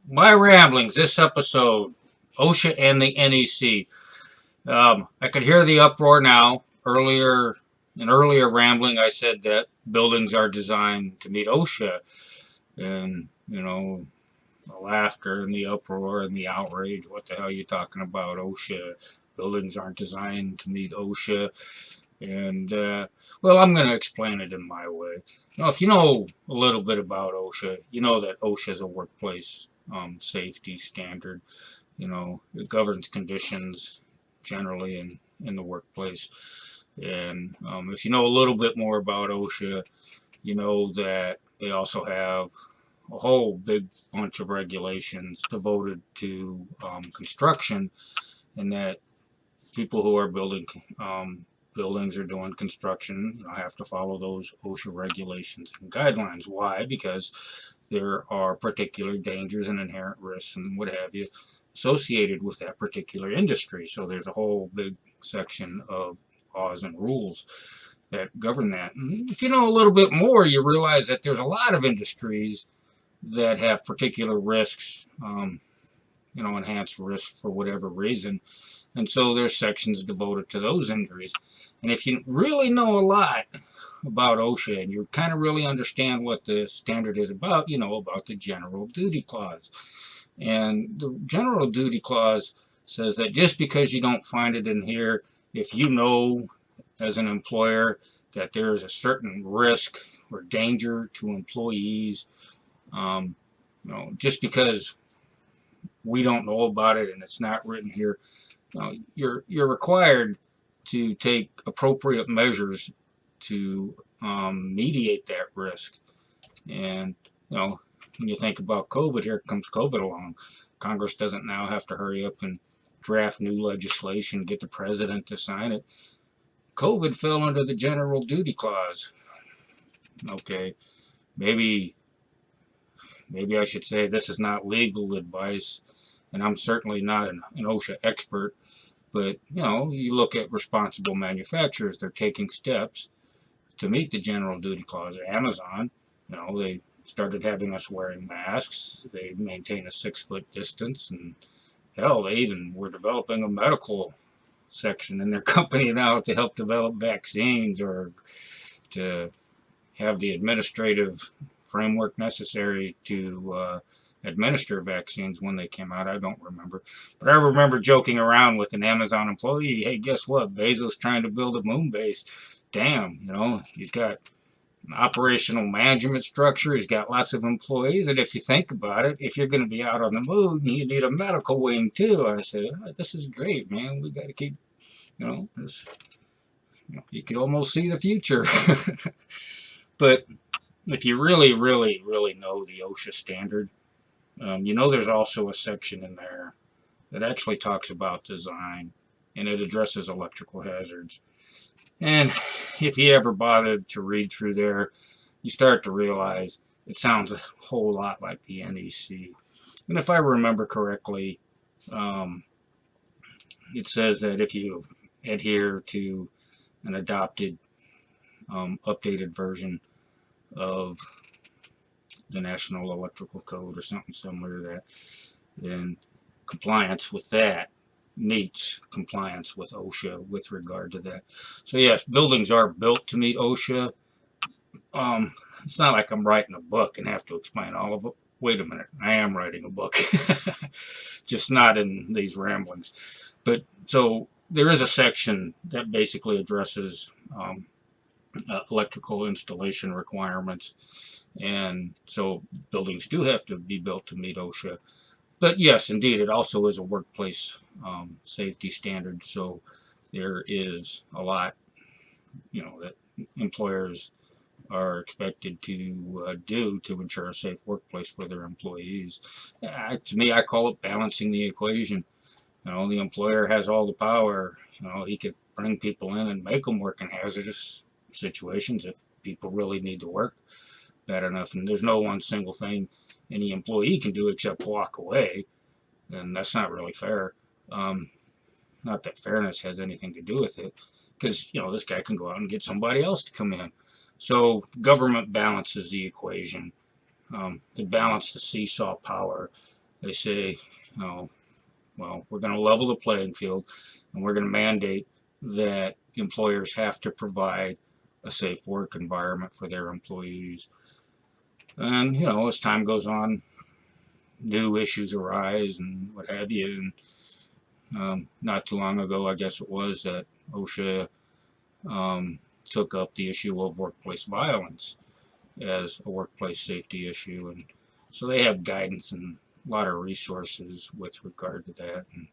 My ramblings this episode, OSHA and the NEC. I could hear the uproar now. Earlier rambling, I said that buildings are designed to meet OSHA, and the laughter and the uproar and the outrage. What the hell are you talking about, OSHA? Buildings aren't designed to meet OSHA. And well, I'm going to explain it in my way. If you know a little bit about OSHA, you know that OSHA is a workplace safety standard. It governs conditions generally in the workplace. And if you know a little bit more about OSHA, you know that they also have a whole big bunch of regulations devoted to construction, and that people who are building buildings or doing construction have to follow those OSHA regulations and guidelines. Why? Because there are particular dangers and inherent risks and what have you associated with that particular industry. So there's a whole big section of laws and rules that govern that. And if you know a little bit more, you realize that there's a lot of industries that have particular risks, enhanced risk for whatever reason. And so there's sections devoted to those injuries. And if you really know a lot about OSHA and you kind of really understand what the standard is about, you know about the general duty clause. And the general duty clause says that just because you don't find it in here, if you know as an employer that there is a certain risk or danger to employees, just because we don't know about it and it's not written here, you're required to take appropriate measures to mediate that risk. And when you think about COVID, here comes COVID along. Congress doesn't now have to hurry up and draft new legislation, get the president to sign it. COVID fell under the general duty clause. Okay, maybe I should say this is not legal advice, and I'm certainly not an OSHA expert. But you look at responsible manufacturers; they're taking steps to meet the general duty clause. Amazon, they started having us wearing masks. They maintain a 6-foot distance, and hell, they even were developing a medical section in their company now to help develop vaccines or to have the administrative framework necessary to administer vaccines when they came out. I don't remember. But I remember joking around with an Amazon employee, hey, guess what? Bezos trying to build a moon base. Damn, he's got an operational management structure. He's got lots of employees. And if you think about it, if you're going to be out on the moon, you need a medical wing too. I said, oh, this is great, man. We got to keep, this, you could almost see the future. But if you really, really, really know the OSHA standard, there's also a section in there that actually talks about design, and it addresses electrical hazards. And if you ever bothered to read through there, you start to realize it sounds a whole lot like the NEC. And if I remember correctly, it says that if you adhere to an adopted, updated version of the National Electrical Code or something similar to that, then compliance with that meets compliance with OSHA with regard to that. So yes, buildings are built to meet OSHA. It's not like I'm writing a book and have to explain all of it. Wait a minute, I am writing a book, just not in these ramblings. But so there is a section that basically addresses electrical installation requirements, and so buildings do have to be built to meet OSHA. But yes, indeed, it also is a workplace safety standard. So there is a lot, that employers are expected to do to ensure a safe workplace for their employees. To me, I call it balancing the equation. The employer has all the power. He could bring people in and make them work in hazardous situations if people really need to work bad enough. And there's no one single thing any employee can do except walk away, and that's not really fair. Not that fairness has anything to do with it, because this guy can go out and get somebody else to come in. So government balances the equation to balance the seesaw power They say, oh, well, we're going to level the playing field, and we're going to mandate that employers have to provide a safe work environment for their employees. And, as time goes on, new issues arise and what have you. And not too long ago, I guess it was, that OSHA took up the issue of workplace violence as a workplace safety issue. And so they have guidance and a lot of resources with regard to that. And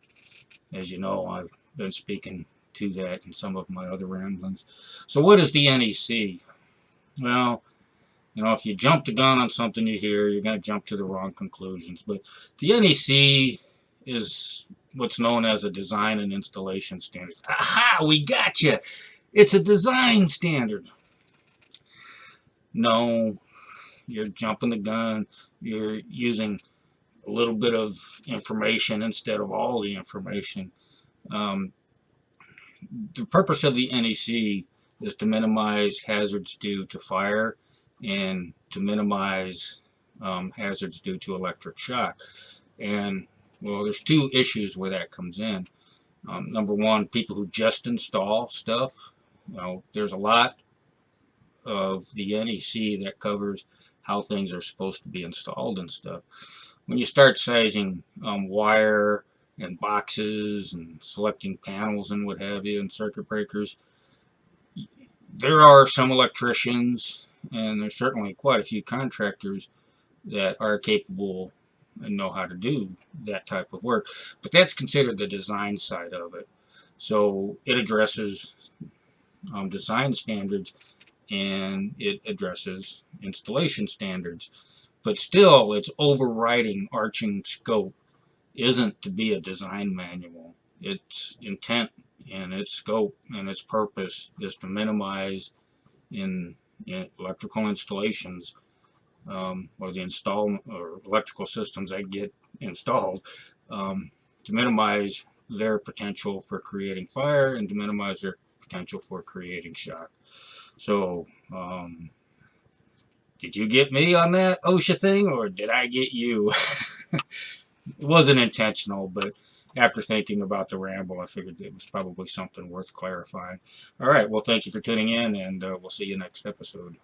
as you know, I've been speaking to that in some of my other ramblings. So what is the NEC? Well, if you jump the gun on something you hear, you're going to jump to the wrong conclusions. But the NEC is what's known as a design and installation standard. Aha, we got you. It's a design standard. No, you're jumping the gun. You're using a little bit of information instead of all the information. Um, the purpose of the NEC is to minimize hazards due to fire and to minimize hazards due to electric shock. And well, there's two issues where that comes in. Number one, people who just install stuff. There's a lot of the NEC that covers how things are supposed to be installed and stuff. When you start sizing wire and boxes and selecting panels and what have you and circuit breakers, there are some electricians and there's certainly quite a few contractors that are capable and know how to do that type of work, but that's considered the design side of it. So it addresses design standards and it addresses installation standards, but still its overriding arching scope isn't to be a design manual. Its intent and its scope and its purpose is to minimize in electrical installations or the or electrical systems that get installed, to minimize their potential for creating fire and to minimize their potential for creating shock. So, did you get me on that OSHA thing, or did I get you? It wasn't intentional, but after thinking about the ramble, I figured it was probably something worth clarifying. All right, well, thank you for tuning in, and we'll see you next episode.